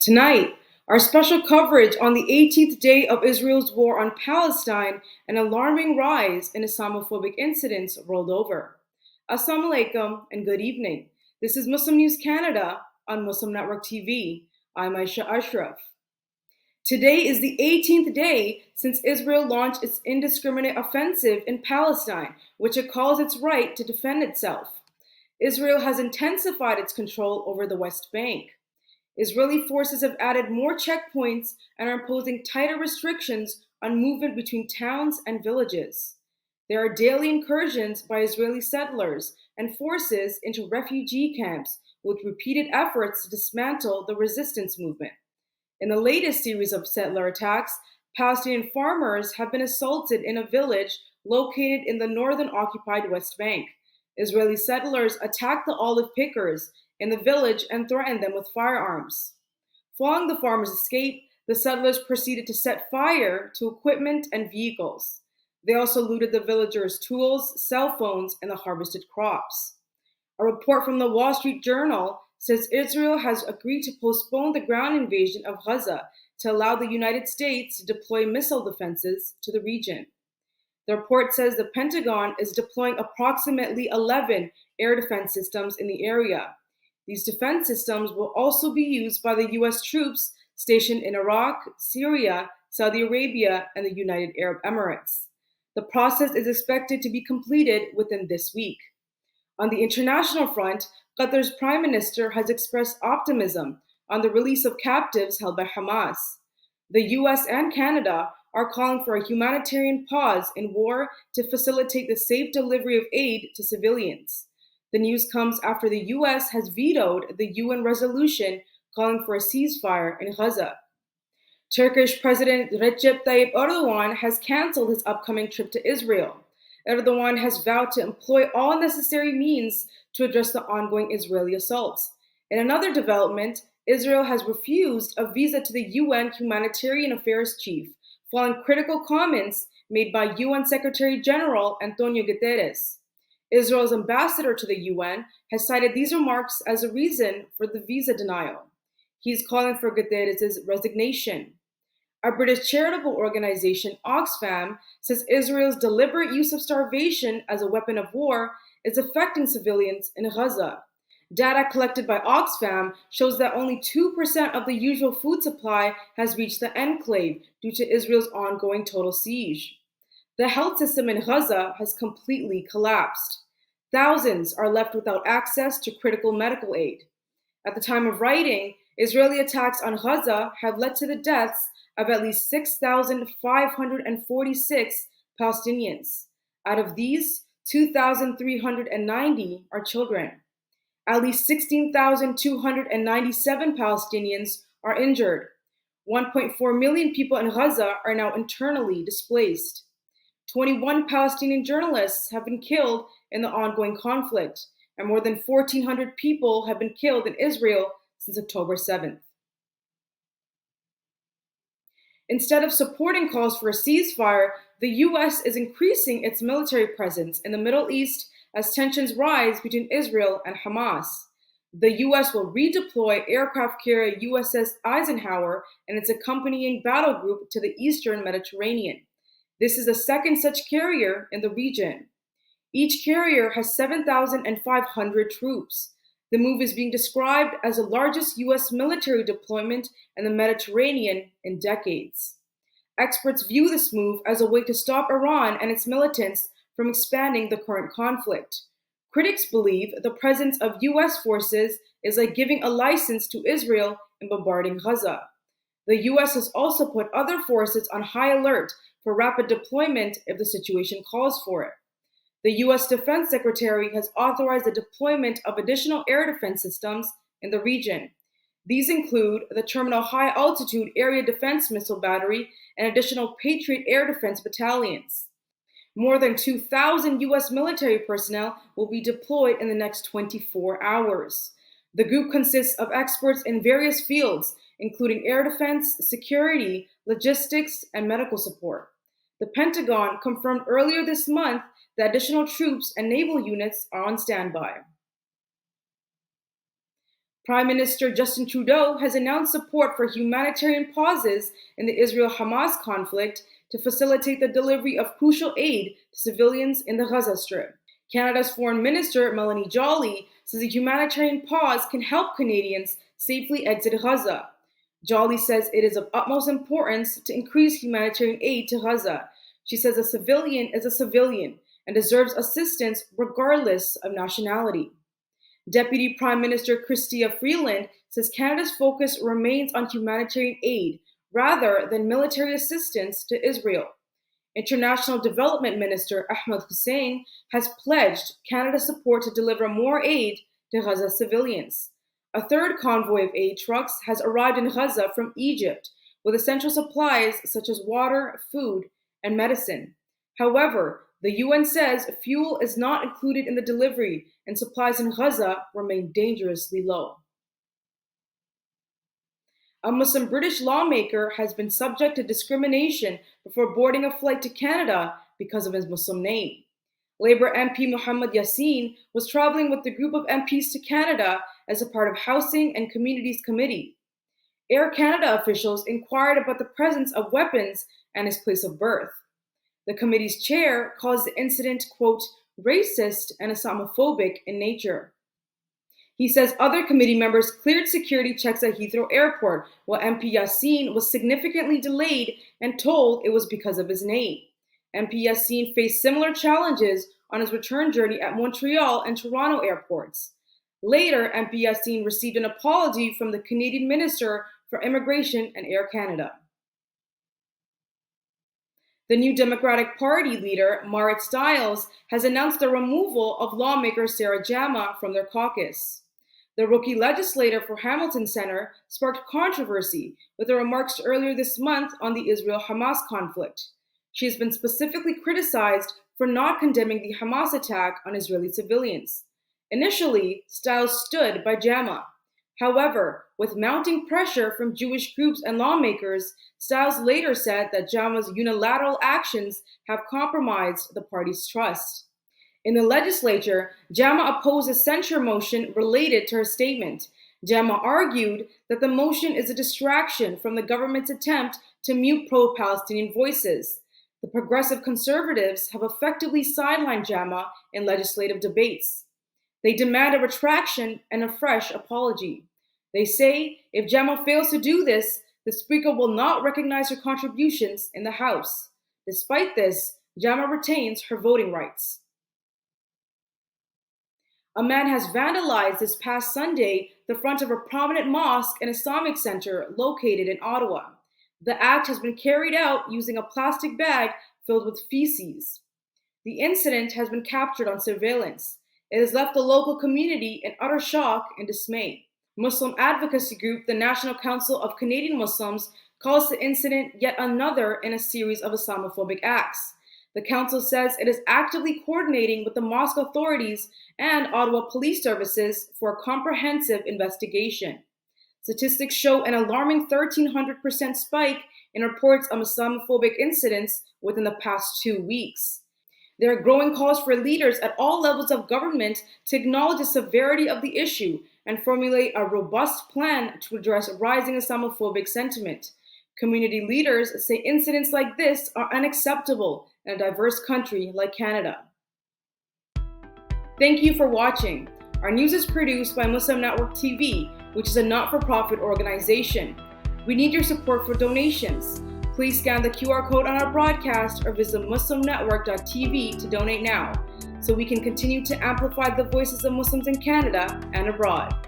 Tonight, our special coverage on the 18th day of Israel's war on Palestine, an alarming rise in Islamophobic incidents rolled over. Assalamu alaikum and good evening. This is Muslim News Canada on Muslim Network TV. I'm Aisha Ashraf. Today is the 18th day since Israel launched its indiscriminate offensive in Palestine, which it calls its right to defend itself. Israel has intensified its control over the West Bank. Israeli forces have added more checkpoints and are imposing tighter restrictions on movement between towns and villages. There are daily incursions by Israeli settlers and forces into refugee camps with repeated efforts to dismantle the resistance movement. In the latest series of settler attacks, Palestinian farmers have been assaulted in a village located in the northern occupied West Bank. Israeli settlers attacked the olive pickers in the village and threatened them with firearms. Following the farmers' escape, the settlers proceeded to set fire to equipment and vehicles. They also looted the villagers' tools, cell phones, and the harvested crops. A report from the Wall Street Journal says Israel has agreed to postpone the ground invasion of Gaza to allow the United States to deploy missile defenses to the region. The report says the Pentagon is deploying approximately 11 air defense systems in the area. These defense systems will also be used by the U.S. troops stationed in Iraq, Syria, Saudi Arabia, and the United Arab Emirates. The process is expected to be completed within this week. On the international front, Qatar's Prime Minister has expressed optimism on the release of captives held by Hamas. The U.S. and Canada are calling for a humanitarian pause in war to facilitate the safe delivery of aid to civilians. The news comes after the U.S. has vetoed the UN resolution calling for a ceasefire in Gaza. Turkish President Recep Tayyip Erdogan has canceled his upcoming trip to Israel. Erdogan has vowed to employ all necessary means to address the ongoing Israeli assaults. In another development, Israel has refused a visa to the UN Humanitarian Affairs Chief, following critical comments made by UN Secretary General Antonio Guterres. Israel's ambassador to the UN has cited these remarks as a reason for the visa denial. He is calling for Guterres' resignation. A British charitable organization, Oxfam, says Israel's deliberate use of starvation as a weapon of war is affecting civilians in Gaza. Data collected by Oxfam shows that only 2% of the usual food supply has reached the enclave due to Israel's ongoing total siege. The health system in Gaza has completely collapsed. Thousands are left without access to critical medical aid. At the time of writing, Israeli attacks on Gaza have led to the deaths of at least 6,546 Palestinians. Out of these, 2,390 are children. At least 16,297 Palestinians are injured. 1.4 million people in Gaza are now internally displaced. 21 Palestinian journalists have been killed in the ongoing conflict, and more than 1,400 people have been killed in Israel since October 7th. Instead of supporting calls for a ceasefire, the U.S. is increasing its military presence in the Middle East as tensions rise between Israel and Hamas. The U.S. will redeploy aircraft carrier USS Eisenhower and its accompanying battle group to the eastern Mediterranean. This is the second such carrier in the region. Each carrier has 7,500 troops. The move is being described as the largest U.S. military deployment in the Mediterranean in decades. Experts view this move as a way to stop Iran and its militants from expanding the current conflict. Critics believe the presence of U.S. forces is like giving a license to Israel in bombarding Gaza. The U.S. has also put other forces on high alert for rapid deployment if the situation calls for it. The U.S. Defense Secretary has authorized the deployment of additional air defense systems in the region. These include the Terminal High Altitude Area Defense Missile Battery and additional Patriot air defense battalions. More than 2,000 U.S. military personnel will be deployed in the next 24 hours. The group consists of experts in various fields, including air defense, security, logistics, and medical support. The Pentagon confirmed earlier this month that additional troops and naval units are on standby. Prime Minister Justin Trudeau has announced support for humanitarian pauses in the Israel-Hamas conflict to facilitate the delivery of crucial aid to civilians in the Gaza Strip. Canada's Foreign Minister Melanie Joly says a humanitarian pause can help Canadians safely exit Gaza. Joly says it is of utmost importance to increase humanitarian aid to Gaza. She says a civilian is a civilian and deserves assistance regardless of nationality. Deputy Prime Minister Chrystia Freeland says Canada's focus remains on humanitarian aid rather than military assistance to Israel. International Development Minister Ahmed Hussein has pledged Canada's support to deliver more aid to Gaza civilians. A third convoy of aid trucks has arrived in Gaza from Egypt with essential supplies such as water, food, and medicine. However, the UN says fuel is not included in the delivery and supplies in Gaza remain dangerously low. A Muslim British lawmaker has been subject to discrimination before boarding a flight to Canada because of his Muslim name. Labour MP Mohammed Yassin was traveling with the group of MPs to Canada as a part of Housing and Communities Committee. Air Canada officials inquired about the presence of weapons and his place of birth. The committee's chair calls the incident, quote, racist and Islamophobic in nature. He says other committee members cleared security checks at Heathrow Airport, while MP Yassin was significantly delayed and told it was because of his name. MP Yassin faced similar challenges on his return journey at Montreal and Toronto airports. Later, MP Yassin received an apology from the Canadian Minister for Immigration and Air Canada. The new Democratic Party leader, Marit Stiles, has announced the removal of lawmaker Sara Jama from their caucus. The rookie legislator for Hamilton Centre sparked controversy with her remarks earlier this month on the Israel-Hamas conflict. She has been specifically criticized for not condemning the Hamas attack on Israeli civilians. Initially, Stiles stood by Jama. However, with mounting pressure from Jewish groups and lawmakers, Stiles later said that Jama's unilateral actions have compromised the party's trust. In the legislature, Jama opposed a censure motion related to her statement. Jama argued that the motion is a distraction from the government's attempt to mute pro-Palestinian voices. The progressive conservatives have effectively sidelined Jama in legislative debates. They demand a retraction and a fresh apology. They say if Jama fails to do this, the Speaker will not recognize her contributions in the House. Despite this, Jama retains her voting rights. A man has vandalized this past Sunday the front of a prominent mosque and Islamic center located in Ottawa. The act has been carried out using a plastic bag filled with feces. The incident has been captured on surveillance. It has left the local community in utter shock and dismay. Muslim advocacy group, the National Council of Canadian Muslims, calls the incident yet another in a series of Islamophobic acts. The council says it is actively coordinating with the mosque authorities and Ottawa Police Services for a comprehensive investigation. Statistics show an alarming 1,300% spike in reports of Islamophobic incidents within the past 2 weeks. There are growing calls for leaders at all levels of government to acknowledge the severity of the issue and formulate a robust plan to address rising Islamophobic sentiment. Community leaders say incidents like this are unacceptable in a diverse country like Canada. Thank you for watching. Our news is produced by Muslim Network TV, which is a not-for-profit organization. We need your support for donations. Please scan the QR code on our broadcast or visit muslimnetwork.tv to donate now, so we can continue to amplify the voices of Muslims in Canada and abroad.